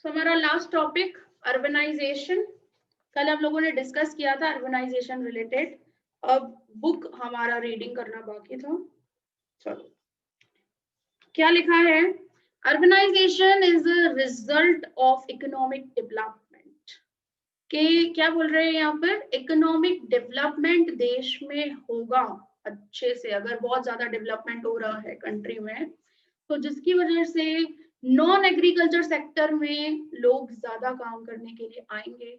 सो हमारा last topic urbanisation. कल हम लोगों ने डिस्कस किया था अर्बनाइजेशन रिलेटेड। अब बुक हमारा रीडिंग करना बाकी था। चलो क्या लिखा है, urbanisation is a result of economic development. के क्या बोल रहे हैं यहाँ पर, इकोनॉमिक डेवलपमेंट देश में होगा अच्छे से, अगर बहुत ज्यादा डेवलपमेंट हो रहा है कंट्री में, तो जिसकी वजह से नॉन एग्रीकल्चर सेक्टर में लोग ज्यादा काम करने के लिए आएंगे,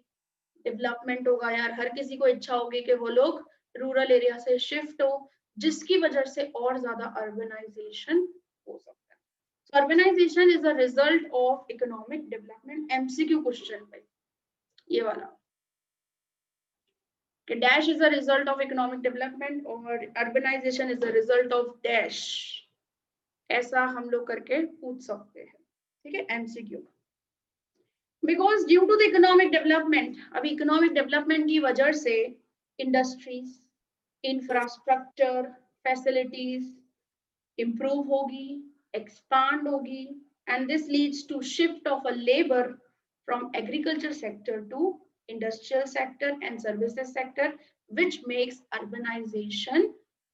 डेवलपमेंट होगा यार, हर किसी को इच्छा होगी कि वो लोग रूरल एरिया से शिफ्ट हो, जिसकी वजह से और ज्यादा अर्बनाइजेशन हो सकता है। Urbanisation is a result of economic development. MCQ question पे ये वाला कि dash is a result of economic development और urbanisation is a result of dash, ऐसा हम लोग करके पूछ सकते हैं। ठीक है, MCQ. Because due to the economic development, अभी इकोनॉमिक डेवलपमेंट की वजह से इंडस्ट्रीज, इंफ्रास्ट्रक्चर, फैसिलिटीज इंप्रूव होगी, एक्सपांड होगी, and this leads to shift of a labour from agriculture sector to industrial sector and services sector, which makes urbanisation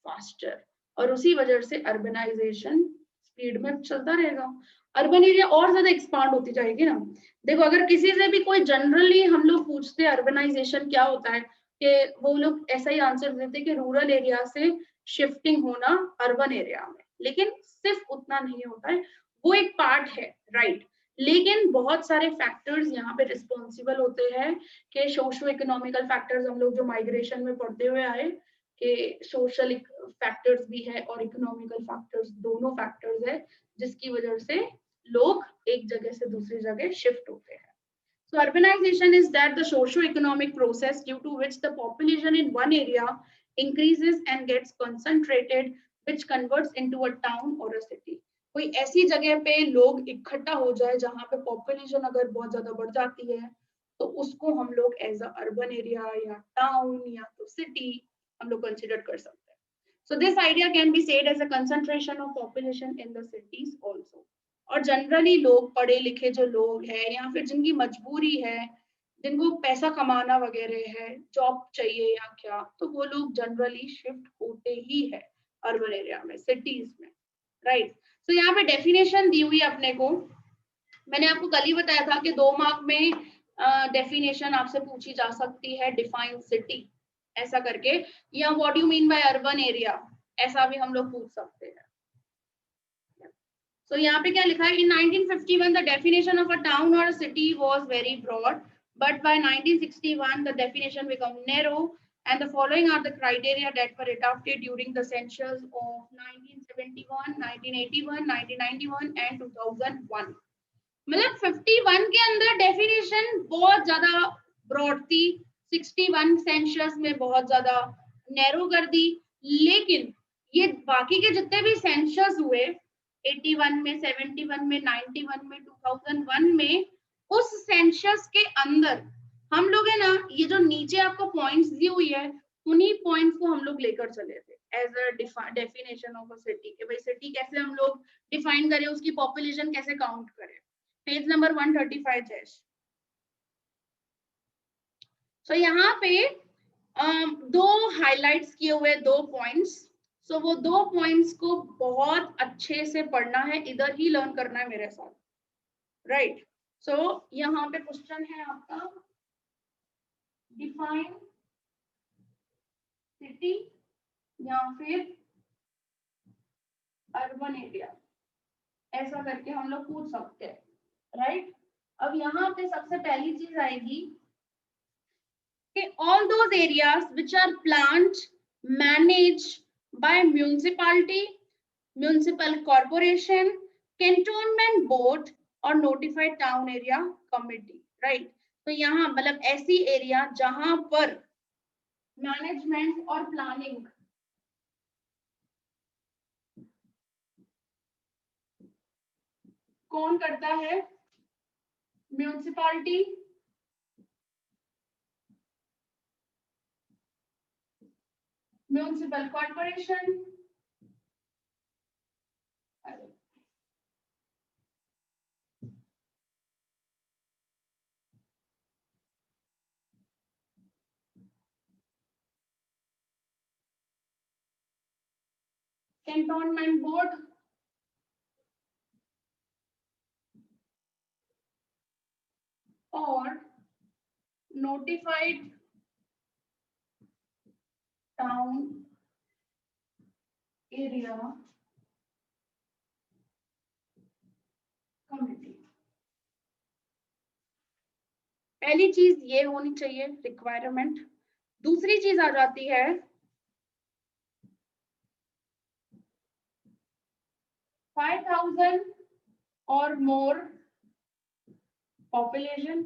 faster. और उसी वजह से अर्बनाइजेशन स्पीड में चलता रहेगा, अर्बन एरिया और ज्यादा एक्सपांड होती जाएगी ना। देखो अगर किसी से भी कोई जनरली हम लोग पूछते हैं अर्बनाइजेशन क्या होता है, कि वो लोग ऐसा ही आंसर देते कि रूरल एरिया से शिफ्टिंग होना अर्बन एरिया में, लेकिन सिर्फ उतना नहीं होता है, वो एक पार्ट है, राइट। लेकिन बहुत सारे फैक्टर्स यहाँ पे रिस्पॉन्सिबल होते हैं कि सोशो इकोनॉमिकल फैक्टर्स, हम लोग जो माइग्रेशन में पढ़ते हुए आए कि सोशल फैक्टर्स भी है और इकोनॉमिकल फैक्टर्स, दोनों फैक्टर्स है जिसकी वजह से लोग एक जगह से दूसरी जगह शिफ्ट होते हैं। So urbanization is that the socio-economic process due to which the population in one area increases and gets concentrated, which converts into a town or a city. कोई ऐसी जगह पे लोग इकट्ठा हो जाए जहां पे पॉपुलेशन अगर बहुत ज्यादा बढ़ जाती है, तो उसको हम लोग एज अ अर्बन एरिया या टाउन या तो सिटी हम लोग कंसिडर कर सकते हैं। So this idea can be said as a concentration of population in the cities also. और जनरली लोग पढ़े लिखे जो लोग हैं या फिर जिनकी मजबूरी है, जिनको पैसा कमाना वगैरह है, जॉब चाहिए या क्या, तो वो लोग जनरली शिफ्ट होते ही है अर्बन एरिया में, सिटीज में, राइट। तो यहाँ पे डेफिनेशन दी हुई है अपने को, मैंने आपको कल ही बताया था कि 2 मार्क में डेफिनेशन आपसे पूछी जा सकती है, डिफाइन सिटी ऐसा करके, या what you mean by urban area, ऐसा भी हम लोग पूछ सकते हैं। So यहाँ पे क्या लिखा है, in 1951 the definition of a town or a city was very broad, but by 1961 the definition became narrow, and the following are the criteria that were adopted during the census of 1971, 1981, 1991 and 2001. मतलब 51 के अंदर definition बहुत ज्यादा broad थी, 61 census में बहुत ज्यादा narrow कर दी, लेकिन ये बाकी के जितने भी सेंसस हुए 81 में, 71 में, 91 में, 2001 में, उस सेंसस के अंदर हम लोग है ना, ये जो नीचे आपको पॉइंट्स दी हुई है, उन्हीं पॉइंट्स को हम लोग लेकर चले थे as a definition of a city, कि भाई सिटी कैसे हम लोग डिफाइन करें, उसकी पॉपुलेशन कैसे काउंट करें। Page number 135 dash. सो यहाँ पे दो हाइलाइट्स किए हुए 2 पॉइंट्स, सो वो 2 पॉइंट्स को बहुत अच्छे से पढ़ना है, इधर ही लर्न करना है मेरे साथ, राइट। सो यहाँ पे क्वेश्चन है आपका, डिफाइन सिटी या फिर अर्बन एरिया, ऐसा करके हम लोग पूछ सकते हैं, राइट। अब यहाँ पे सबसे पहली चीज आएगी कि all those areas which are planned, managed by municipality, municipal corporation, cantonment board और notified town area committee, right। तो यहाँ मतलब ऐसी एरिया जहां पर मैनेजमेंट और प्लानिंग कौन करता है, municipality, municipal corporation cantonment board और नोटिफाइड टाउन एरिया कमिटी। पहली चीज ये होनी चाहिए रिक्वायरमेंट। दूसरी चीज आ जाती है 5,000 और मोर पॉपुलेशन,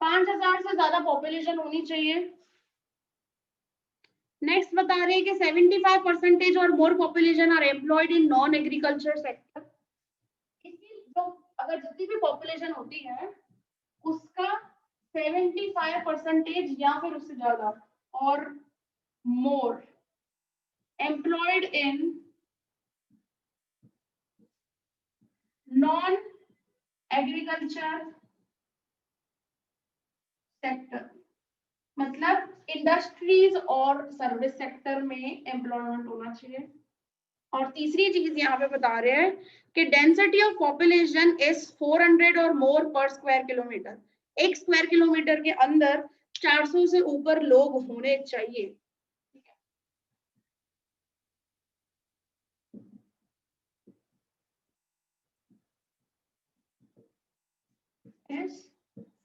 5,000 से ज्यादा पॉपुलेशन होनी चाहिए। नेक्स्ट बता रहे हैं कि 75% और more population are employed in non agriculture sector. इसकी जो अगर जितनी भी पॉपुलेशन होती है उसका 75% या फिर उससे ज्यादा और more employed in non agriculture sector, मतलब इंडस्ट्रीज और सर्विस सेक्टर में एम्प्लॉयमेंट होना चाहिए। और तीसरी चीज यहाँ पे बता रहे हैं कि डेंसिटी ऑफ पॉपुलेशन इज 400 और मोर पर स्क्वायर किलोमीटर। एक स्क्वायर किलोमीटर के अंदर 400 से ऊपर लोग होने चाहिए।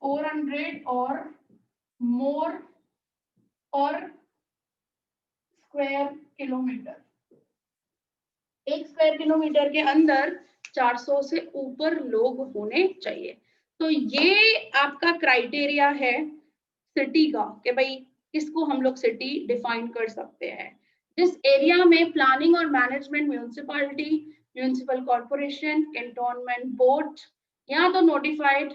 400 और मोर पर स्क्वायर किलोमीटर। एक स्क्वायर किलोमीटर के अंदर 400 से ऊपर लोग होने चाहिए। तो ये आपका क्राइटेरिया है सिटी का कि भाई किसको हम लोग सिटी डिफाइन कर सकते हैं। जिस एरिया में प्लानिंग और management municipality, municipal corporation, cantonment board या तो नोटिफाइड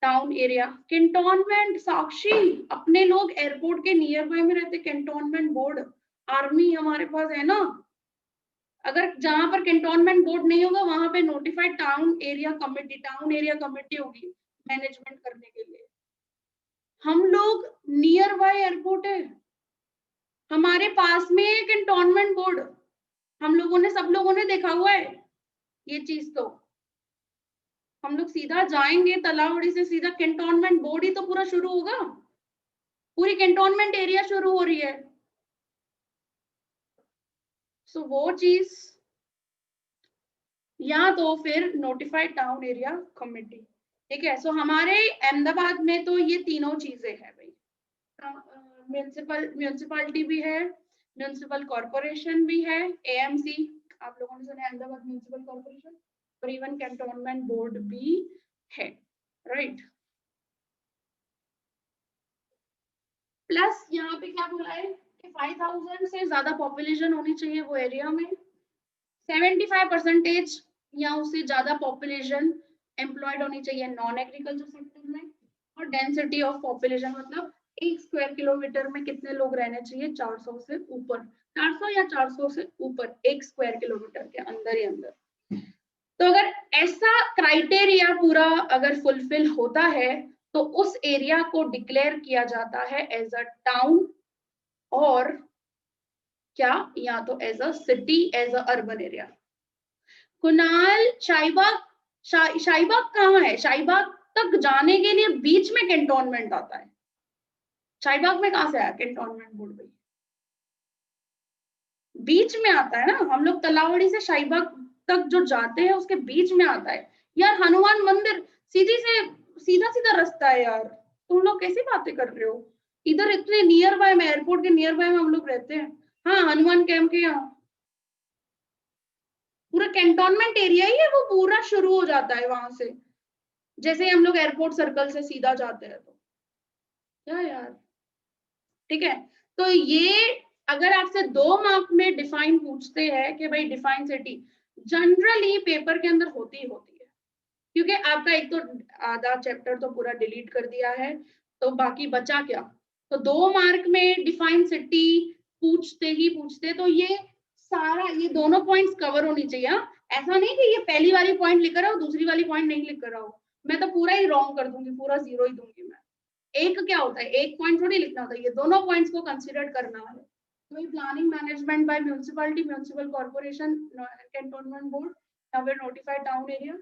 टाउन एरिया। कैंटोनमेंट साक्षी अपने लोग एयरपोर्ट के नियर बाय में रहते। कैंटोनमेंट बोर्ड आर्मी हमारे पास है ना। अगर जहां पर कैंटोनमेंट बोर्ड नहीं होगा वहां पे नोटिफाइड टाउन एरिया कमेटी होगी मैनेजमेंट करने के लिए। हम लोग नियर बाय एयरपोर्ट है, हमारे पास में है कैंटोनमेंट बोर्ड। हम लोगों ने सब लोगों ने देखा हुआ है ये चीज। तो हम लोग सीधा जाएंगे तलावड़ी से सीधा कैंटोनमेंट बोर्ड ही तो पूरा शुरू होगा, पूरी कैंटोनमेंट एरिया शुरू हो रही है। सो वो चीज या तो फिर नोटिफाइड टाउन एरिया कमेटी। ठीक है। सो हमारे अहमदाबाद में तो ये तीनों चीजें हैं भाई। म्यूनिसिपैलिटी भी है, म्यूनिसिपल कॉर्पोरेशन भी है, एएमसी आप लोगों ने सुना है, अहमदाबाद म्यूनिसिपल कॉर्पोरेशन, और इवन कैंटोनमेंट बोर्ड भी है, राइट। प्लस यहाँ पे क्या बोला है कि 5,000 से ज्यादा पॉपुलेशन होनी चाहिए वो एरिया में, 75% या उससे ज्यादा पॉपुलेशन एम्प्लॉयड होनी चाहिए नॉन एग्रीकल्चर सेक्टर में, और डेंसिटी ऑफ पॉपुलेशन मतलब एक स्क्वायर किलोमीटर में कितने लोग रहने चाहिए, 400 से ऊपर, 400 या 400 से ऊपर एक स्क्वायर किलोमीटर के अंदर ही अंदर। तो अगर ऐसा क्राइटेरिया पूरा अगर फुलफिल होता है तो उस एरिया को डिक्लेयर किया जाता है एज अ टाउन और क्या, या तो as a city, as a urban area. Kunal, Shahibag, Shahibag कहाँ है? शाहीबाग तक जाने के लिए बीच में कैंटोनमेंट आता है। शाहीबाग में कहाँ से आया कैंटोनमेंट बोर्ड? भाई बीच में आता है ना। हम लोग तलावड़ी से शाहीबाग तक जो जाते हैं उसके बीच में आता है यार। हनुमान मंदिर सीधा सीधा रास्ता है यार, तुम लोग कैसी बातें कर रहे हो? इधर इतने नियर बाय में, एयरपोर्ट के नियर बाय में हम लोग रहते हैं। हाँ, हनुमान कैंप के यहाँ पूरा कैंटोनमेंट एरिया ही है, वो पूरा शुरू हो जाता है वहां से, जैसे हम लोग एयरपोर्ट सर्कल से सीधा जाते हैं। तो क्या यार, ठीक है। तो ये अगर आपसे 2 मार्क में डिफाइन पूछते हैं कि भाई डिफाइन सिटी, जनरली पेपर के अंदर होती है, क्योंकि आपका एक तो आधा चैप्टर तो पूरा डिलीट कर दिया है, तो बाकी बचा क्या? तो 2 मार्क में डिफाइन सिटी पूछते ही पूछते, तो ये सारा ये दोनों पॉइंट्स कवर होनी चाहिए। हाँ? ऐसा नहीं कि ये पहली वाली पॉइंट लिख कर आओ दूसरी वाली पॉइंट नहीं लिख कर आओ, मैं तो पूरा ही रॉन्ग कर दूंगी, पूरा 0 ही दूंगी मैं। एक क्या होता है, एक पॉइंट थोड़ी लिखना होता है, ये दोनों पॉइंट्स को कंसिडर करना है। वही planning management by municipality, municipal corporation, cantonment board या फिर नोटिफाइड टाउन एरिया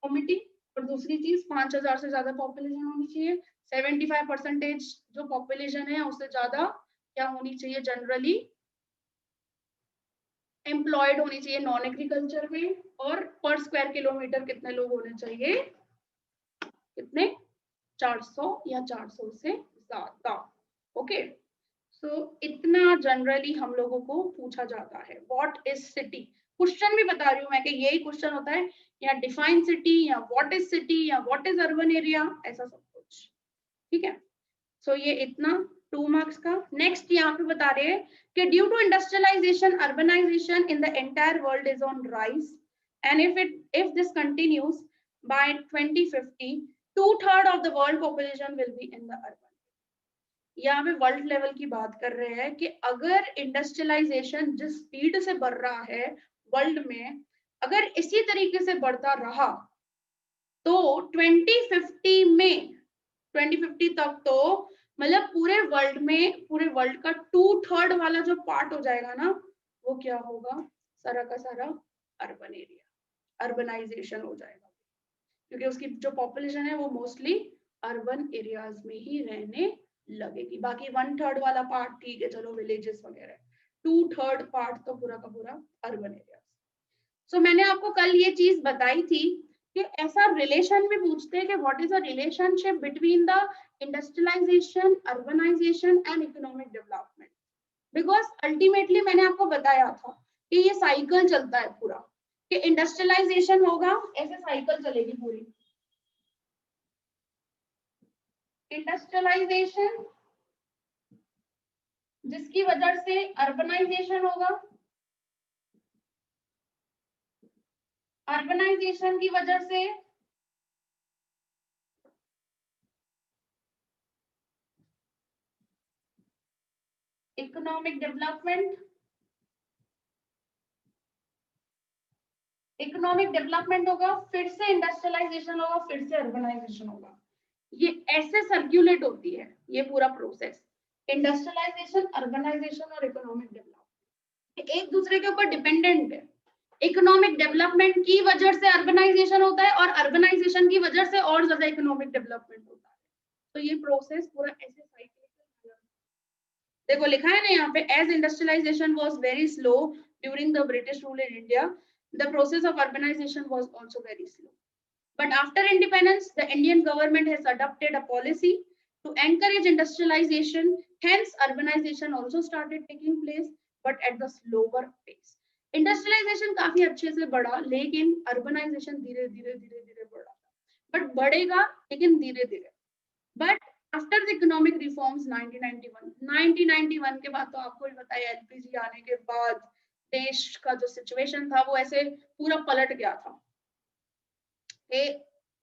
कमिटी। और दूसरी चीज 5000 से ज्यादा पॉपुलेशन होनी चाहिए। 75% जो पॉपुलेशन है उससे ज्यादा क्या होनी चाहिए, जनरली एम्प्लॉयड होनी चाहिए नॉन एग्रीकल्चर में। और पर स्क्वायर किलोमीटर कितने लोग होने चाहिए, कितने, 400 या 400 से ज्यादा। ओके, सो इतना जनरली हम लोगों को पूछा जाता है। व्हाट इज सिटी, क्वेश्चन भी बता रही हूँ मैं कि यही क्वेश्चन होता है, या डिफाइन सिटी, या व्हाट इज सिटी, या व्हाट इज अर्बन एरिया, ऐसा सब कुछ। ठीक है, सो ये इतना 2 मार्क्स का। नेक्स्ट यहाँ पे बता रहे हैं कि due to industrialisation urbanisation in the entire world is on rise and if this continues by 2050 2/3 of the world population will be in the urban. यहाँ पे वर्ल्ड लेवल की बात कर रहे हैं कि अगर इंडस्ट्रियलाइजेशन जिस स्पीड से बढ़ रहा है वर्ल्ड में, अगर इसी तरीके से बढ़ता रहा तो 2050 में, 2050 तक तो मतलब पूरे वर्ल्ड में, पूरे वर्ल्ड का 2/3 वाला जो पार्ट हो जाएगा ना, वो क्या होगा, सारा का सारा अर्बन एरिया, अर्बनाइजेशन हो जाएगा। क्योंकि उसकी जो पॉपुलेशन है वो मोस्टली अर्बन एरियाज में ही रहने लगेगी। बाकी 1/3 वाला पार्ट ठीक है, चलो विलेजेस वगैरह, 2/3 पार्ट तो पूरा का पूरा अर्बन एरिया। सो मैंने आपको कल ये चीज बताई थी कि ऐसा रिलेशन भी पूछते हैं कि what is the relationship between the industrialisation, urbanisation and economic development. Because ultimately मैंने आपको बताया था कि ये साइकिल चलता है पूरा, कि इंडस्ट्रियलाइजेशन होगा, ऐसे साइकिल चलेगी पूरी। इंडस्ट्रियलाइजेशन जिसकी वजह से अर्बनाइजेशन होगा, अर्बनाइजेशन की वजह से इकोनॉमिक डेवलपमेंट, इकोनॉमिक डेवलपमेंट होगा, फिर से इंडस्ट्रियलाइजेशन होगा, फिर से अर्बनाइजेशन होगा। ये ऐसे सर्क्यूलेट होती है ये पूरा प्रोसेस, इंडस्ट्रियलाइजेशन, अर्बनाइजेशन और इकोनॉमिक डेवलपमेंट एक दूसरे के ऊपर डिपेंडेंट है। इकोनॉमिक डेवलपमेंट की वजह से अर्बनाइजेशन होता है और अर्बनाइजेशन की वजह से और ज्यादा इकोनॉमिक डेवलपमेंट होता है। तो ये प्रोसेस पूरा ऐसे साइकिल, देखो लिखा है ना यहाँ पे, as industrialisation was very slow during the British rule in India, the process of urbanisation was also very slow. But after independence, the Indian government has adopted a policy to encourage industrialization. Hence, urbanization also started taking place, but at the slower pace. Industrialization काफी अच्छे से बढ़ा, लेकिन urbanization धीरे धीरे धीरे धीरे बढ़ा, but बढ़ेगा लेकिन धीरे धीरे. But after the economic reforms 1991 के बाद तो आपको भी पता है LPG आने के बाद देश का जो सिचुएशन था वो ऐसे पूरा पलट गया था.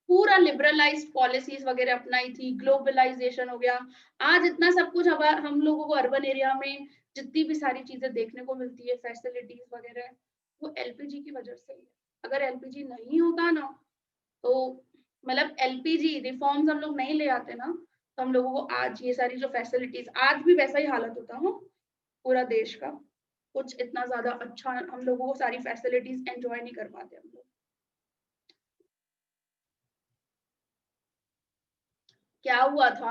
पूरा लिबरलाइज्ड पॉलिसीज वगैरह अपनाई थी, ग्लोबलाइजेशन हो गया. आज इतना सब कुछ अब हम लोगों को अर्बन एरिया में जितनी भी सारी चीजें देखने को मिलती है, फैसिलिटीज वगैरह, वो एलपीजी की वजह से ही है. अगर एलपीजी नहीं होता ना, तो मतलब एलपीजी रिफॉर्म्स हम लोग नहीं ले आते ना, तो हम लोगों को आज ये सारी जो फैसिलिटीज, आज भी वैसा ही हालत होता है पूरा देश का. कुछ इतना ज्यादा अच्छा हम लोगों को सारी फैसिलिटीज एंजॉय नहीं कर पाते हम लोग. क्या हुआ था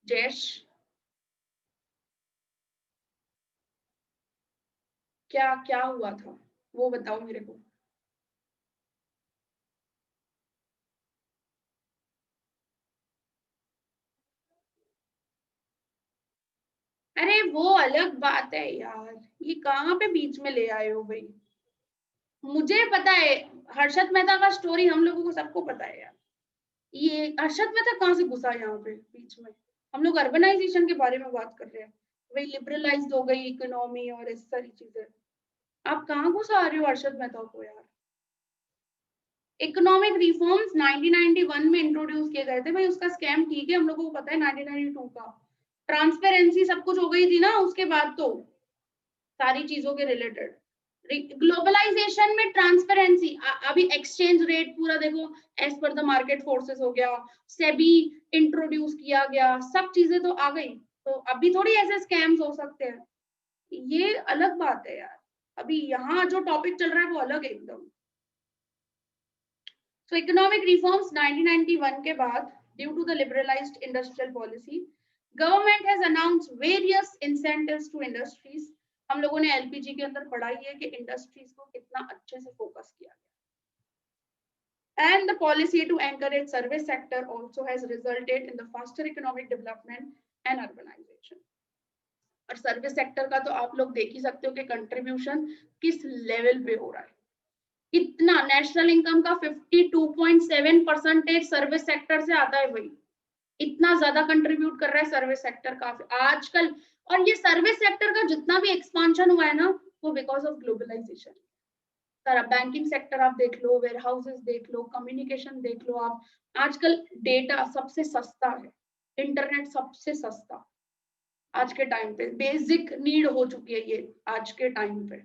जैश, क्या क्या हुआ था वो बताओ मेरे को. अरे वो अलग बात है यार, ये कहाँ पे बीच में ले आए हो भाई. मुझे पता है हर्षद मेहता का स्टोरी, हम लोगों को सबको पता है यार. ये हर्षद मेहता कहाँ से घुसा यहाँ पे बीच में. हम लोग अर्बनाइजेशन के बारे में बात कर रहे हैं, वही लिबरलाइज हो गई इकोनॉमी और इस सारी चीजें. आप कहाँ घुसा रहे हो हर्षद मेहता को यार. इकोनॉमिक रिफॉर्म्स 1991 में इंट्रोड्यूस किए गए थे भाई, उसका स्कैम ठीक है, हम लोगों को पता है 1992 का. ट्रांसपेरेंसी सब कुछ हो गई थी ना उसके बाद, तो सारी चीजों के रिलेटेड. ग्लोबलाइजेशन में ट्रांसपेरेंसी, अभी एक्सचेंज रेट पूरा देखो as per the market forces हो गया, सेबी इंट्रोड्यूस किया गया, सब चीजें तो आ गई. तो अभी थोड़ी ऐसे स्कैम्स हो सकते हैं. ये अलग बात है यार, अभी यहाँ जो टॉपिक चल रहा है वो अलग है एकदम। So economic reforms 1991 के बाद, due to the liberalized industrial policy, government has announced various incentives to industries. हम लोगों ने LPG के अंदर पढ़ा ही है कि इंडस्ट्रीज को कितना अच्छे से फोकस किया गया। And the policy to encourage service sector also has resulted in the faster economic development and urbanization. और सर्विस सेक्टर का तो आप लोग देख ही सकते हो कि कंट्रीब्यूशन किस लेवल पे हो रहा है। इतना नेशनल इनकम का 52.7% सर्विस सेक्टर से आता है भाई, इतना ज्यादा कंट्रीब्यूट कर रहा है सर्विस सेक्टर काफी आजकल। और ये सर्विस सेक्टर का जितना भी एक्सपांशन हुआ है ना, वो बिकॉज ऑफ ग्लोबलाइजेशन। सारा बैंकिंग सेक्टर आप देख लो, वेयर हाउसेस देख लो, कम्युनिकेशन देख लो आप, आजकल डेटा सबसे सस्ता है, इंटरनेट सबसे सस्ता आज के टाइम पे, बेसिक नीड हो चुकी है ये आज के टाइम पे।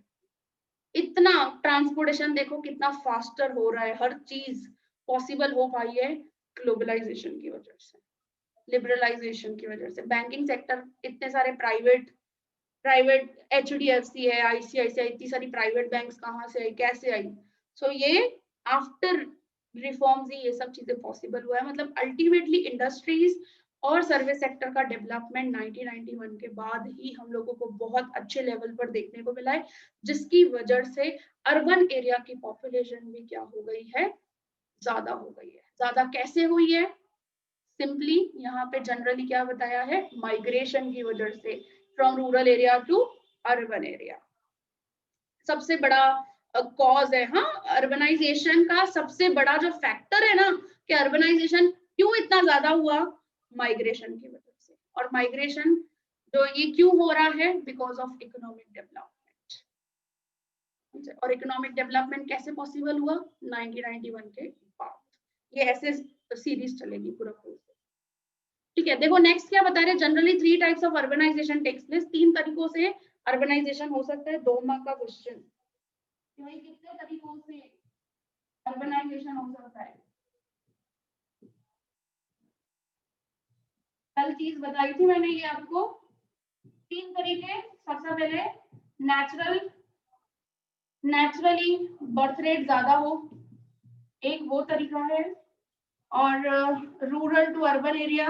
इतना ट्रांसपोर्टेशन देखो कितना फास्टर हो रहा है, हर चीज पॉसिबल हो पाई है ग्लोबलाइजेशन की वजह से, लिबरलाइजेशन की वजह से। बैंकिंग सेक्टर, इतने सारे प्राइवेट HDFC है, ICICI, इतनी सारी प्राइवेट बैंक्स कहाँ से आई, कैसे आई? सो ये आफ्टर रिफॉर्म्स ही ये सब चीजें पॉसिबल हुआ है। मतलब अल्टीमेटली इंडस्ट्रीज और सर्विस सेक्टर का डेवलपमेंट 1991 के बाद ही हम लोगों को बहुत अच्छे लेवल पर देखने को मिला है, जिसकी वजह से अर्बन एरिया की पॉपुलेशन भी क्या हो गई है, ज्यादा हो गई है। ज्यादा कैसे हुई है? सिंपली यहाँ पे जनरली क्या बताया है, माइग्रेशन की वजह से, from rural area to urban area. सबसे बड़ा कॉज है, हाँ, अर्बनाइजेशन का सबसे बड़ा जो फैक्टर है ना कि अर्बनाइजेशन क्यों इतना ज्यादा हुआ, माइग्रेशन की वजह से। और माइग्रेशन जो ये क्यों हो रहा है, बिकॉज ऑफ इकोनॉमिक डेवलपमेंट। और इकोनॉमिक डेवलपमेंट कैसे पॉसिबल हुआ, 1991 के बाद। ये ऐसे सीरीज चलेगी पूरा कोर्स। ठीक है, देखो नेक्स्ट क्या बता रहे, generally 3 types of urbanisation takes place. 3 तरीकों से अर्बनाइजेशन हो सकता है। 2 मार्क का क्वेश्चन, भाई कितने तरीकों से अर्बनाइजेशन हो सकता है? कल चीज बताई थी मैंने ये आपको, 3 तरीके। सबसे पहले नेचुरली बर्थ रेट ज्यादा हो, एक वो तरीका है। और rural to urban area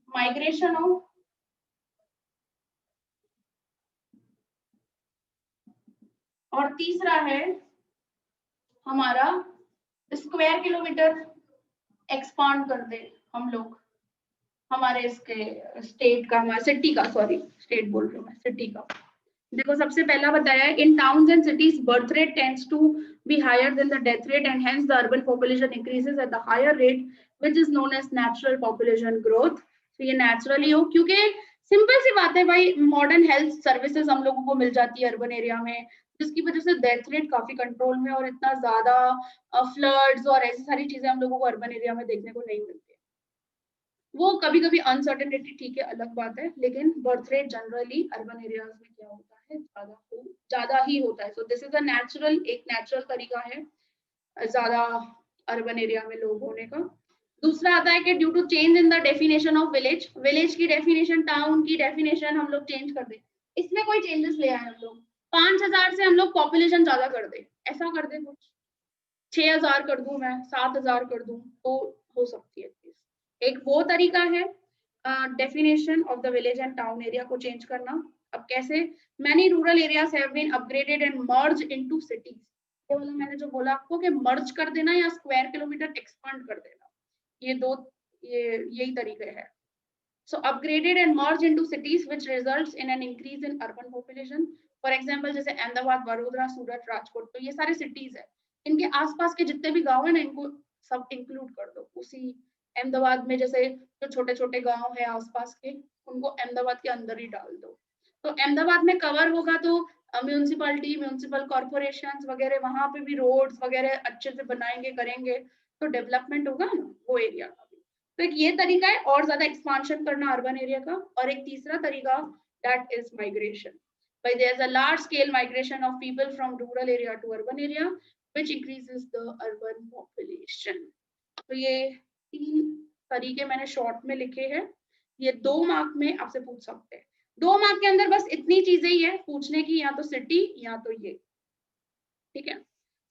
migration हो। और तीसरा है हमारा स्क्वायर किलोमीटर एक्सपांड कर दे हम लोग, हमारे इसके स्टेट का, हमारे सिटी का, सॉरी स्टेट बोल रही हूँ मैं, सिटी का। देखो सबसे पहला बताया है, in towns and cities birth rate tends to be higher than the death rate and hence the urban population increases at the higher rate which is known as natural population growth. तो ये naturally हो, क्योंकि simple सी बात है भाई, modern health services हम लोगों को मिल जाती है अर्बन एरिया में, जिसकी वजह से डेथ रेट काफी कंट्रोल में, और इतना ज्यादा फ्लड्स और ऐसी सारी चीजें हम लोगों को अर्बन एरिया में देखने को नहीं मिलती। वो कभी कभी अनसर्टेनिटी, ठीक है, अलग बात है, लेकिन birth rate generally urban areas में क्या होता है, ज्यादा ही होता है। So this is a natural, एक नेचुरल तरीका है ज्यादा अर्बन एरिया में लोग होने का। दूसरा आता है कि due to change in the definition of village, village की डेफिनेशन, टाउन की डेफिनेशन हम लोग चेंज कर दे, इसमें कोई चेंजेस ले आए हम लोग, 5000 से हम लोग पॉपुलेशन ज्यादा कर दे, ऐसा कर दे कुछ, 6000 कर दूं मैं, 7000 कर दूं, तो हो सकती है चीज। एक वो तरीका है definition of the village and town area को चेंज करना। अब कैसे, many rural areas have been upgraded and merge into cities. ये वाला मैंने जो बोला आपको कि मर्ज कर देना या स्क्वायर किलोमीटर एक्सपांड कर देना, ये दो, यही तरीके हैं। So upgraded and merged into cities which results in an increase in urban population. For example जैसे अहमदाबाद, वडोदरा, सूरत, राजकोट, तो ये सारे cities है, इनके आसपास के जितने भी गांव है ना, इनको सब इंक्लूड कर दो उसी अहमदाबाद में। जैसे जो छोटे छोटे गांव है आसपास के, उनको अहमदाबाद के अंदर ही डाल दो, तो अहमदाबाद में कवर होगा। तो म्यूनसिपालिटी, म्यूनसिपल कॉर्पोरेशन वगैरह, वहां पे भी रोड्स वगैरह अच्छे से बनाएंगे, करेंगे, तो डेवलपमेंट होगा ना वो एरिया का। तो एक ये तरीका है और ज्यादा एक्सपांशन करना अर्बन एरिया का। और एक तीसरा तरीका, that is migration, by there's a large scale migration of people from rural area to urban area which increases the urban population. तो ये 3 तरीके मैंने शॉर्ट में लिखे हैं, ये 2 मार्क में आपसे पूछ सकते हैं। 2 मार्क के अंदर बस इतनी चीजें ही है पूछने की, या तो सिटी या तो ये, ठीक है।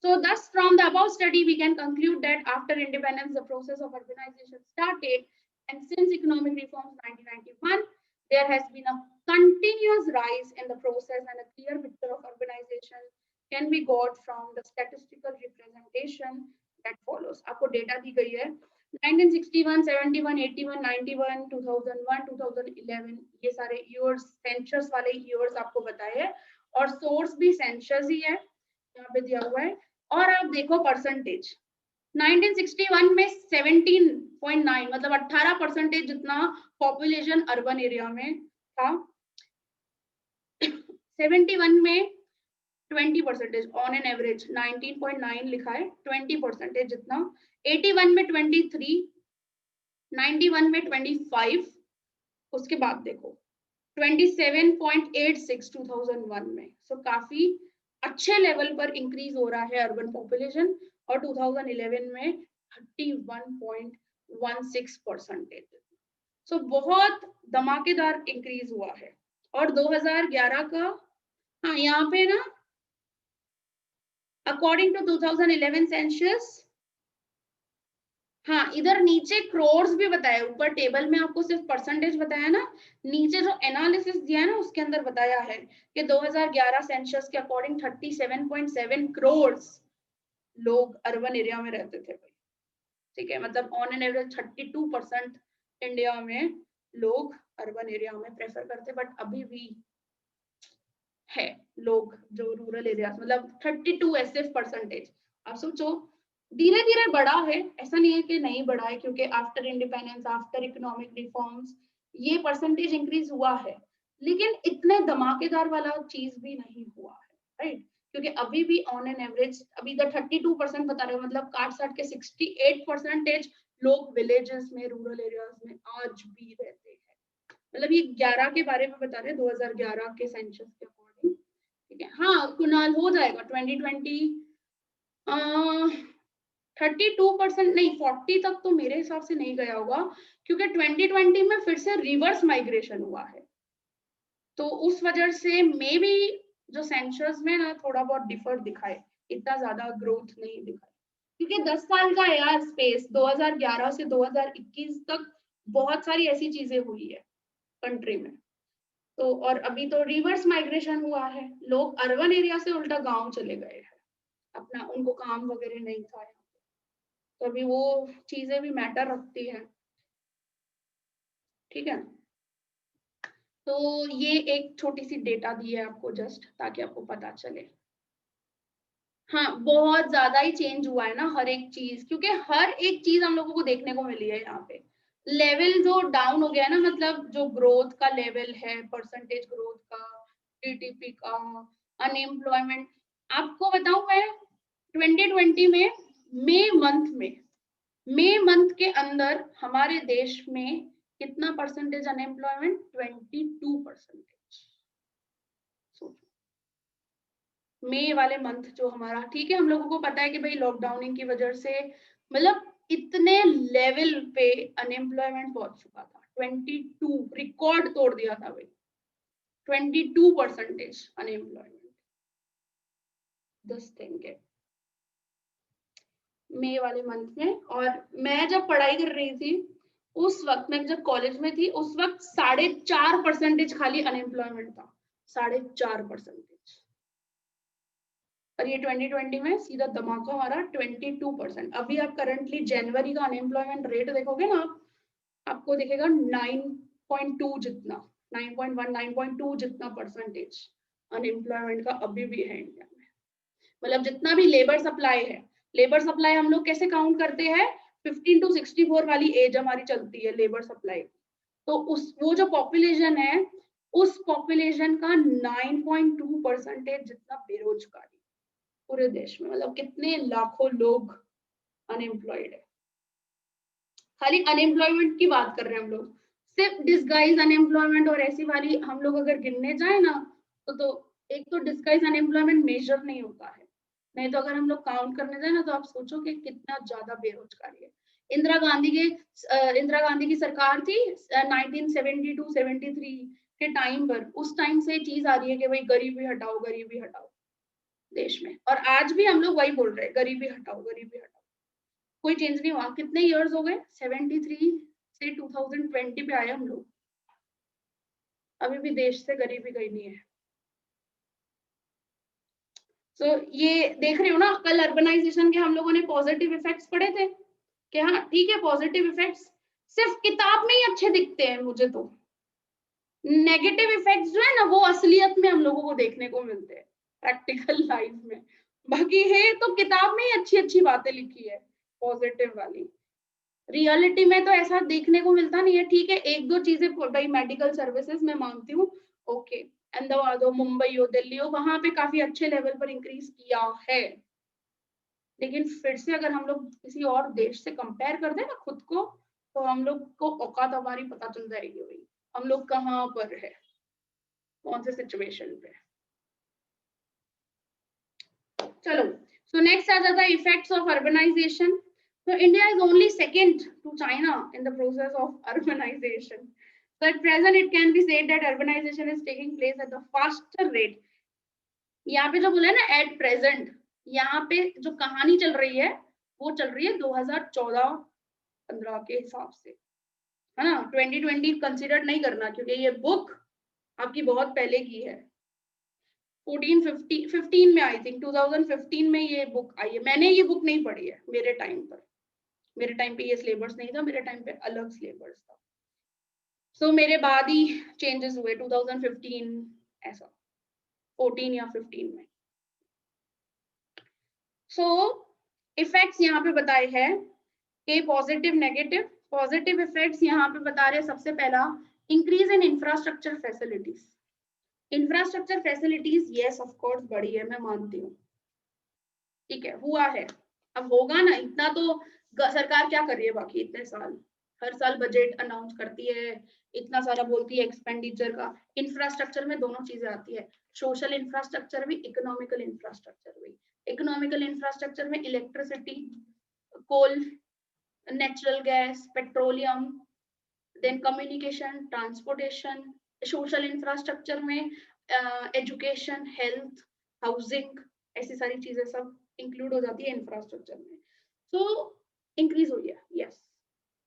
So thus from the above study we can conclude that after independence the process of urbanization started, and since economic reforms 1991 there has been a continuous rise in the process, and a clear picture of urbanization can be got from the statistical representation that follows. आपको data दी गई है 1961, 71, 81, 91, 2001, 2011 ये सारे years census वाले years आपको बताए हैं, और सोर्स भी सेंसस ही है यहाँ पे दिया हुआ है। और आप देखो परसेंटेज 1961 में 17.9 मतलब 18% जितना पॉपुलेशन अर्बन एरिया में था, 71 में 20% ऑन एन एवरेज 19.9 लिखा है, 20% जितना, 81 में 23, 91 में 25, उसके बाद देखो 27.86 2001 में। सो काफी अच्छे लेवल पर इंक्रीज हो रहा है अर्बन पॉपुलेशन, और 2011 में 31.16%। सो बहुत धमाकेदार इंक्रीज हुआ है। और 2011 का, हाँ यहाँ पे ना अकॉर्डिंग टू 2011 सेंसस, हाँ इधर नीचे क्रोर्स भी बताया, ऊपर टेबल में आपको सिर्फ परसेंटेज बताया ना, नीचे जो एनालिसिस दिया है ना उसके अंदर बताया है कि 2011 सेंसस के अकॉर्डिंग 37.7 करोड़ लोग अर्बन एरिया में रहते थे भाई, ठीक है। मतलब ऑन एन एवरेज 32% इंडिया में लोग अर्बन एरिया में प्रेफर करते, बट अभी भी है लोग जो रूरल एरिया, मतलब 32 ऐसे परसेंटेज। आप सोचो धीरे धीरे बढ़ा है, ऐसा नहीं है कि नहीं बढ़ा है, क्योंकि after independence after economic reforms ये परसेंटेज इंक्रीज हुआ है, लेकिन इतने धमाकेदार वाला चीज भी नहीं हुआ है, राइट। क्योंकि अभी भी ऑन एन एवरेज अभी इधर 32% बता रहे हो, मतलब काट साट के 68% लोग विलेजेस में रूरल एरियाज में आज भी रहते हैं। मतलब ये 11 के बारे में बता रहे हैं, 2011 के सेंसस के अकॉर्डिंग, ठीक है। हाँ कुणाल हो जाएगा 2020 32% नहीं 40 तक तो मेरे हिसाब से नहीं गया होगा, क्योंकि 2020 में फिर से रिवर्स माइग्रेशन हुआ है, तो उस वजह से मे बी जो सेंसस में ना थोड़ा बहुत डिफर दिखाए, इतना ज्यादा ग्रोथ नहीं दिखाए, क्योंकि 10 साल का है यार स्पेस, 2011 से 2021 तक बहुत सारी ऐसी चीजें हुई है कंट्री में। तो और अभी तो रिवर्स माइग्रेशन हुआ है, लोग अर्बन एरिया से उल्टा गांव चले गए हैं, अपना उनको काम वगैरह नहीं था, तो अभी वो चीजें भी मैटर रखती है, ठीक है। तो ये एक छोटी सी डेटा दी है आपको जस्ट ताकि आपको पता चले। हाँ बहुत ज्यादा ही चेंज हुआ है ना हर एक चीज, क्योंकि हर एक चीज हम लोगों को देखने को मिली है यहाँ पे। लेवल जो डाउन हो गया है ना, मतलब जो ग्रोथ का लेवल है, परसेंटेज ग्रोथ का, जीडीपी का, अनएम्प्लॉयमेंट, आपको बताऊं मैं 2020 में मई मंथ के अंदर हमारे देश में कितना परसेंटेज अनएम्प्लॉयमेंट, 22%। मई वाले मंथ जो हमारा, ठीक है, हम लोगों को पता है कि भाई लॉकडाउनिंग की वजह से मतलब इतने लेवल पे अनएम्प्लॉयमेंट पहुंच चुका था, 22 रिकॉर्ड तोड़ दिया था भाई, 22% अनएम्प्लॉयमेंट। दिस थिंग है मई वाले मंथ में। और मैं जब पढ़ाई कर रही थी उस वक्त, मैं जब कॉलेज में थी उस वक्त 4.5% खाली अनएम्प्लॉयमेंट था, 4.5%। और ये 2020 में सीधा धमाका मारा 22%। अभी आप करंटली जनवरी का अनएम्प्लॉयमेंट रेट देखोगे ना, आपको दिखेगा 9.2 जितना, 9.1 9.2 जितना परसेंटेज अनएम्प्लॉयमेंट का अभी भी है इंडिया में। मतलब जितना भी लेबर सप्लाई है, लेबर सप्लाई हम लोग कैसे काउंट करते हैं, 15 to 64 वाली एज हमारी चलती है लेबर सप्लाई, तो उस वो जो पॉपुलेशन है उस पॉपुलेशन का 9.2% जितना बेरोजगारी पूरे देश में। मतलब कितने लाखों लोग अनएम्प्लॉयड है, खाली अनएम्प्लॉयमेंट की बात कर रहे हैं हम लोग, सिर्फ डिस्गाइज अनएम्प्लॉयमेंट और ऐसी वाली हम लोग अगर गिनने जाए ना तो एक तो डिस्गाइज अनएम्प्लॉयमेंट मेजर नहीं होता है, नहीं तो अगर हम लोग काउंट करने जाए ना तो आप सोचो कि कितना ज्यादा बेरोजगारी है। इंदिरा गांधी की सरकार थी 1972-73, के टाइम पर, उस टाइम से चीज आ रही है कि भाई गरीबी हटाओ, गरीबी हटाओ देश में, और आज भी हम लोग वही बोल रहे हैं, गरीबी हटाओ, गरीबी हटाओ। कोई चेंज नहीं हुआ। कितने इयर्स हो गए, 73 से 2020 पे आए हम लोग, अभी भी देश से गरीबी गई नहीं है। तो ये देख रहे हो ना, कल अर्बनाइजेशन के हम लोगों ने पॉजिटिव इफेक्ट्स पढ़े थे कि हाँ ठीक है, पॉजिटिव इफेक्ट्स सिर्फ किताब में ही अच्छे दिखते हैं मुझे, तो नेगेटिव इफेक्ट्स जो है ना वो असलियत में हम लोगों को देखने को मिलते हैं प्रैक्टिकल लाइफ में। बाकी है तो किताब में ही अच्छी अच्छी बातें लिखी है पॉजिटिव वाली, रियलिटी में तो ऐसा देखने को मिलता नहीं है। ठीक है, एक दो चीजें भाई मेडिकल सर्विसेज में मानती हूँ, ओके, अहमदाबाद हो, मुंबई हो, दिल्ली हो, वहां पे काफी अच्छे लेवल पर इंक्रीज किया है, लेकिन फिर से अगर हम लोग किसी और देश से कंपेयर कर दें ना खुद को, तो हम लोग को औकात हमारी पता चल जाएगी भाई हम लोग कहाँ पर है, कौन से सिचुएशन पे। चलो, सो नेक्स्ट आ जाता है effects of urbanisation. So India is only second to China in the process of urbanization. So at present it can be said that urbanization is taking place at the faster rate. यहाँ पे जो बोला है ना at present, यहाँ पे जो कहानी चल रही है वो चल रही है 2014-15 के हिसाब से, है ना। 2020 कंसिडर नहीं करना क्योंकि ये बुक आपकी बहुत पहले की है, 15 में आई थिंक 2015 में ये बुक आई है। मैंने ये बुक नहीं पढ़ी है मेरे टाइम पर, मेरे टाइम पे ये सिलेबस नहीं था, मेरे टाइम पे अलग सिलेबस था। सो मेरे बाद ही चेंजेस हुए 2015 ऐसा, 14 या 15 में। सो इफेक्ट्स यहाँ पे बताए हैं कि पॉजिटिव नेगेटिव। पॉजिटिव इफेक्ट्स यहाँ पे बता रहे हैं, सबसे पहला increase in infrastructure facilities. Infrastructure facilities yes of course बढ़ी है, मैं मानती हूँ, ठीक है, हुआ है, अब होगा ना। इतना तो सरकार क्या कर रही है बाकी इतने साल, हर साल बजट अनाउंस करती है, इतना सारा बोलती है एक्सपेंडिचर का। इंफ्रास्ट्रक्चर में दोनों चीजें आती है, सोशल इंफ्रास्ट्रक्चर भी, इकोनॉमिकल इंफ्रास्ट्रक्चर भी। इकोनॉमिकल इंफ्रास्ट्रक्चर में electricity, coal, natural gas, petroleum, then communication, transportation. Social infrastructure में एजुकेशन, हेल्थ, हाउसिंग, ऐसी सारी चीजें सब इंक्लूड हो जाती है इंफ्रास्ट्रक्चर में। तो इंक्रीज हुई है यस,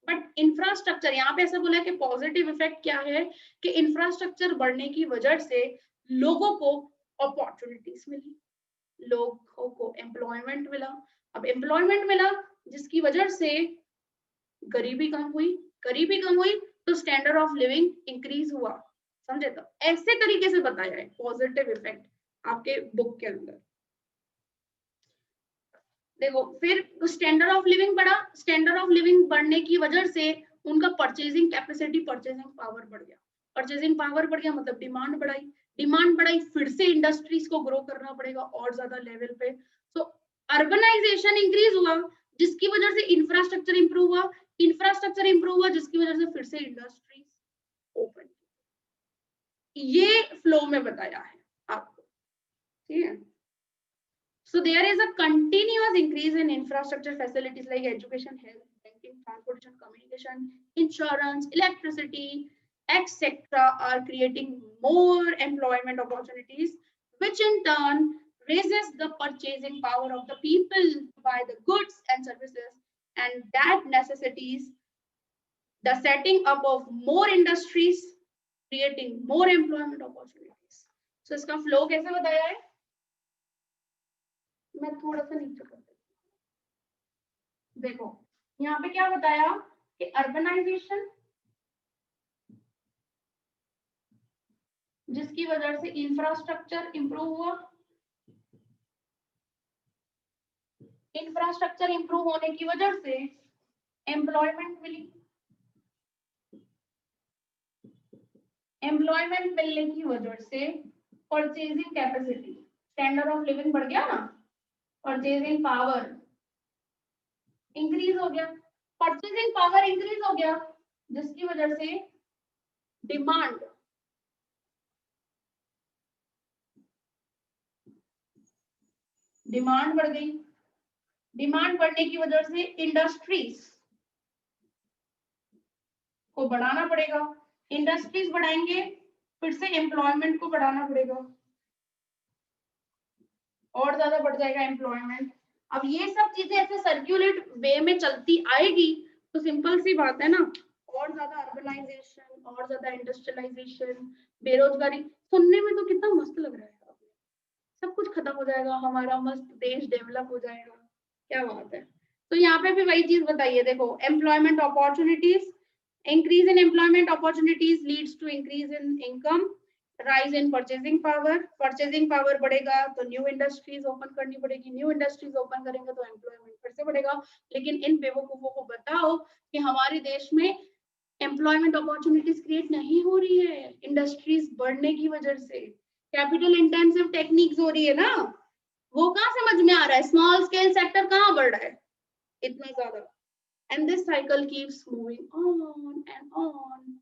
बट इंफ्रास्ट्रक्चर यहाँ पे ऐसा बोला है कि पॉजिटिव इफेक्ट क्या है कि इंफ्रास्ट्रक्चर बढ़ने की वजह से लोगों को अपॉर्चुनिटीज मिली, लोगों को एम्प्लॉयमेंट मिला। अब एम्प्लॉयमेंट मिला जिसकी वजह से गरीबी कम हुई, गरीबी कम हुई तो स्टैंडर्ड ऑफ लिविंग इंक्रीज हुआ, समझे। तो ऐसे तरीके से बताया है पॉजिटिव इफेक्ट आपके बुक के अंदर। देखो फिर स्टैंडर्ड ऑफ लिविंग बढ़ा, स्टैंडर्ड ऑफ लिविंग बढ़ने की वजह से उनका परचेजिंग कैपेसिटी, परचेजिंग पावर बढ़ गया। परचेजिंग पावर बढ़ गया मतलब डिमांड बढ़ाई, डिमांड बढ़ाई फिर से इंडस्ट्रीज को ग्रो करना पड़ेगा और ज्यादा लेवल पे। तो अर्बनाइजेशन इंक्रीज हुआ जिसकी वजह से इंफ्रास्ट्रक्चर इंप्रूव हुआ, इंफ्रास्ट्रक्चर इंप्रूव हुआ जिसकी वजह से फिर से इंडस्ट्रीज ओपन। ये फ्लो में बताया है आपको, ठीक है। So there is a continuous increase in infrastructure facilities like education, health, banking, transportation, communication, insurance, electricity, etc. are creating more employment opportunities, which in turn raises the purchasing power of the people to buy the goods and services, and that necessitates the setting up of more industries, creating more employment opportunities. So इसका flow कैसे बताया है, मैं थोड़ा सा नीचे कर देती हूँ। देखो यहाँ पे क्या बताया कि अर्बनाइजेशन जिसकी वजह से इंफ्रास्ट्रक्चर इंप्रूव हुआ, इंफ्रास्ट्रक्चर इंप्रूव होने की वजह से एम्प्लॉयमेंट मिली, एम्प्लॉयमेंट मिलने की वजह से purchasing capacity, standard of living बढ़ गया ना, परचेजिंग पावर इंक्रीज हो गया, परचेजिंग पावर इंक्रीज हो गया जिसकी वजह से डिमांड, डिमांड बढ़ गई, डिमांड बढ़ने की वजह से इंडस्ट्रीज को बढ़ाना पड़ेगा, इंडस्ट्रीज बढ़ाएंगे फिर से एम्प्लॉयमेंट को बढ़ाना पड़ेगा, और ज्यादा बढ़ जाएगा एम्प्लॉयमेंट। अब ये सब चीजें ऐसे सर्कुलेट वे में चलती आएगी तो सिंपल सी बात है ना, और ज्यादा अर्बनाइजेशन, और ज्यादा इंडस्ट्रियलाइजेशन, बेरोजगारी। सुनने में तो कितना मस्त लग रहा है, सब कुछ खत्म हो जाएगा, हमारा मस्त देश डेवलप हो जाएगा, क्या बात है। तो यहाँ पे भी वही चीज बताइए, देखो employment opportunities, increase in employment opportunities leads to increase in income, rise in purchasing power बढ़ेगा तो न्यू इंडस्ट्रीज ओपन करनी पड़ेगी, न्यू इंडस्ट्रीज ओपन करेंगे तो एम्प्लॉयमेंट फिर से बढ़ेगा। लेकिन इन बेवकूफों को बताओ कि हमारे देश में एम्प्लॉयमेंट अपॉर्चुनिटीज क्रिएट नहीं हो रही है इंडस्ट्रीज बढ़ने की वजह से, कैपिटल इंटेंसिव टेक्निक्स हो रही है ना, वो कहाँ समझ में आ रहा है, स्मॉल स्केल सेक्टर कहाँ बढ़ रहा है इतना ज्यादा, and this cycle keeps moving on and on.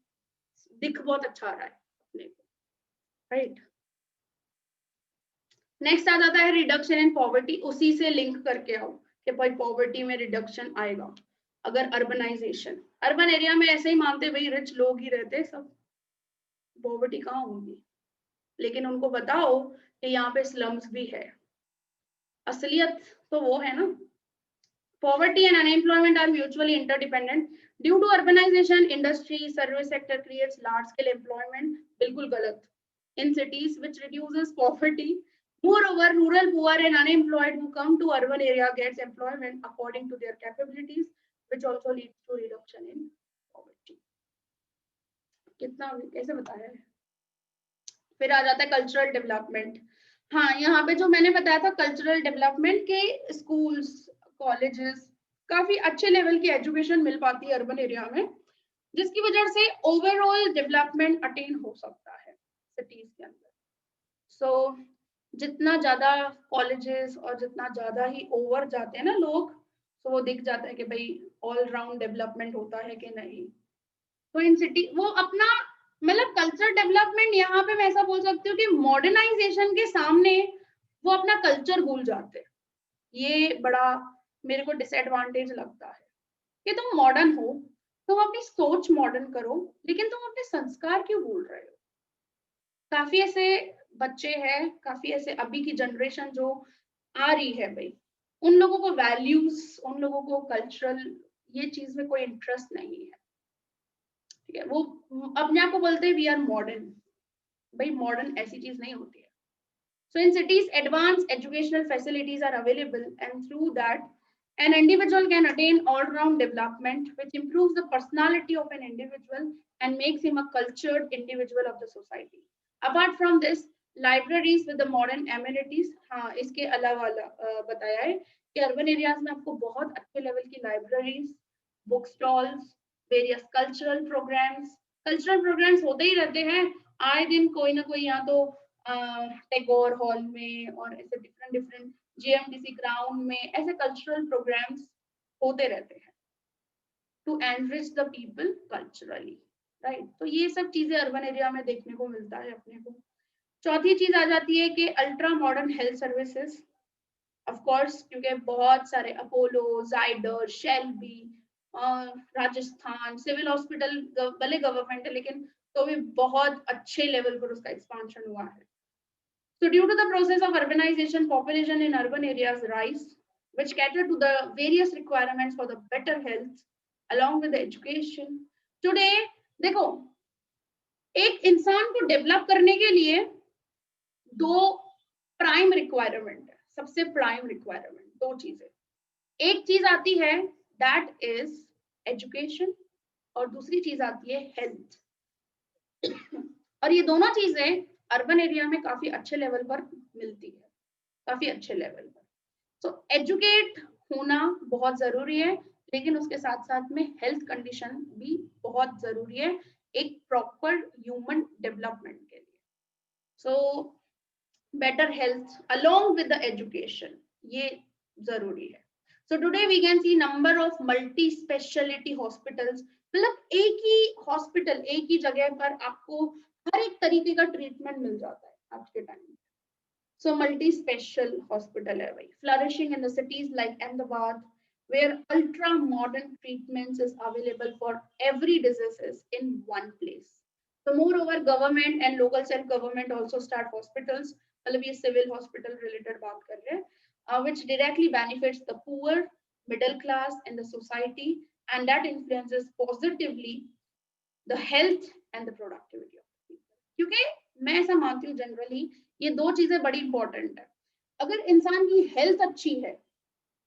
दिख बहुत अच्छा आ रहा है अपने को, राइट। नेक्स्ट आ जाता है रिडक्शन इन पॉवर्टी, उसी से लिंक करके आओ कि भाई पॉवर्टी में रिडक्शन आएगा अगर अर्बनाइजेशन, अर्बन एरिया में ऐसे ही मानते भाई रिच लोग ही रहते सब, पॉवर्टी कहाँ होगी, लेकिन उनको बताओ कि यहाँ पे स्लम्स भी है, असलियत तो वो है ना। Poverty and unemployment are mutually interdependent. Due to urbanization, industry, service sector creates large-scale employment. बिल्कुल गलत. In cities, which reduces poverty. Moreover, rural poor and unemployed who come to urban area gets employment according to their capabilities, which also leads to reduction in poverty. कितना कैसे बताया है? फिर आ जाता है cultural development. हाँ, यहाँ पे जो मैंने बताया था कल्चरल डेवलपमेंट के स्कूल्स, कॉलेजेस, काफी अच्छे लेवल की एजुकेशन मिल पाती है अर्बन एरिया में, जिसकी वजह से ओवरऑल डेवलपमेंट अटेन हो सकता है सिटीज के अंदर। सो जितना ज्यादा कॉलेजेस और जितना ज्यादा ही ओवर जाते हैं ना लोग, तो वो दिख जाता है कि भाई ऑल राउंड डेवलपमेंट होता है कि नहीं। तो इन सिटी वो अपना मतलब कल्चर डेवलपमेंट, यहाँ पे मैं ऐसा बोल सकती हूँ कि मॉडर्नाइजेशन के सामने वो अपना कल्चर भूल जाते हैं। ये बड़ा मेरे को डिसएडवांटेज लगता है कि तुम मॉडर्न हो, तुम अपनी सोच मॉडर्न करो, लेकिन तुम अपने संस्कार क्यों भूल रहे हो। काफी ऐसे बच्चे हैं, काफी ऐसे अभी की जनरेशन जो आ रही है भाई, उन लोगों को वैल्यूज, उन लोगों को कल्चरल ये चीज में कोई इंटरेस्ट नहीं है, ठीक है। वो अपने आप को बोलते हैं वी आर मॉडर्न, भाई मॉडर्न ऐसी चीज नहीं होती है। So in cities, advanced educational facilities are available, and through that, an individual can attain all-round development, which improves the personality of an individual and makes him a cultured individual of the society. Apart from this, libraries with the modern amenities, हाँ इसके अलावा बताया है कि urban areas में आपको बहुत अच्छे लेवल की libraries, book stalls, various cultural programmes होते ही रहते हैं आए दिन, कोई ना कोई, यहाँ तो टैगोर हॉल में और ऐसे डिफरेंट डिफरेंट जीएमडीसी ग्राउंड में ऐसे कल्चरल प्रोग्राम्स होते रहते हैं to enrich the people culturally, right. तो ये सब चीजें अर्बन एरिया में देखने को मिलता है अपने को। चौथी चीज आ जाती है कि ultra modern health services, of course, क्योंकि बहुत सारे अपोलो, जाइडर, शेल्बी, राजस्थान सिविल हॉस्पिटल भले गवर्नमेंट है लेकिन तो भी बहुत अच्छे लेवल पर उसका एक्सपांशन हुआ है। So due to the process of urbanization, population in urban areas rise, which cater to the various requirements for the better health, along with the education. Today, देखो, एक इंसान को डेवलप करने के लिए दो प्राइम रिक्वायरमेंट है, सबसे प्राइम रिक्वायरमेंट दो चीजें। एक चीज आती है दैट इज एजुकेशन, और दूसरी चीज आती है हेल्थ। और ये दोनों चीजें अर्बन एरिया में काफी अच्छे लेवल पर मिलती है, काफी अच्छे लेवल पर। तो एजुकेट होना बहुत जरूरी है, लेकिन उसके साथ साथ में हेल्थ कंडीशन भी बहुत जरूरी है एक प्रॉपर ह्यूमन डेवलपमेंट के लिए। So better health along with the education, ये जरूरी है। So today we can see number of multi speciality hospitals, मतलब एक ही हॉस्पिटल, एक ही जगह पर आपको हर एक तरीके का ट्रीटमेंट मिल जाता है आज के टाइम में। So multi-special hospital है भाई, flourishing in the cities like Ahmedabad, where ultra-modern treatments is available for every diseases in one place. So moreover, government and local self government also start hospitals. मतलब ये civil hospital related बात कर रहे हैं, which directly benefits the poor, middle class, and the society, and that influences positively the health and the productivity of the people. क्योंकि मैं ऐसा मानती हूँ जनरली ये दो चीजें बड़ी इंपॉर्टेंट है. अगर इंसान की हेल्थ अच्छी है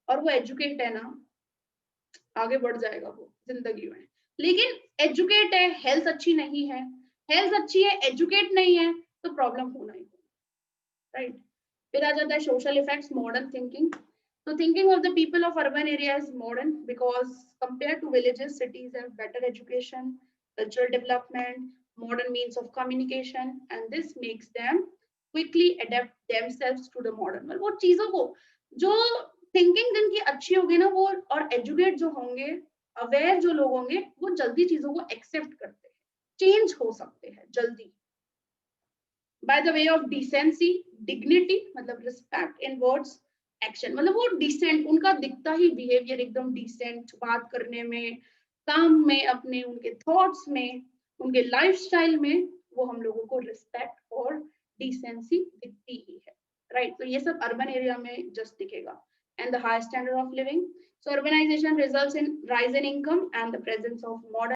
और वो एजुकेट है ना, आगे बढ़ जाएगा वो जिंदगी में. लेकिन एजुकेट है, हेल्थ अच्छी नहीं है, हेल्थ अच्छी है, एजुकेट नहीं है, तो प्रॉब्लम होना ही होगा, राइट. फिर आ जाता है social effects, modern thinking. So thinking of the people of urban areas is modern because compared to villages, cities have better education, cultural development, modern means of communication, and this makes them quickly adapt themselves to the modern world. वो चीजों को जो thinking जिनकी अच्छी होगी ना, वो और एजुकेट जो होंगे, अवेयर जो लोग होंगे, वो जल्दी चीजों को एक्सेप्ट करते हैं, चेंज हो सकते हैं जल्दी. By the way of decency, dignity, मतलब respect in words, एक्शन, मतलब वो डिसेंट, उनका दिखता ही बिहेवियर एकदम डिसेंट, बात करने में, काम में, अपने उनके थॉट्स में, उनके लाइफस्टाइल में, वो हम लोगों को रिस्पेक्ट और डिसेंसी दिखती ही है, राइट. तो ये सब अर्बन एरिया में जस्ट दिखेगा. And the high standard of living. So urbanization results in rise in income and the presence of modern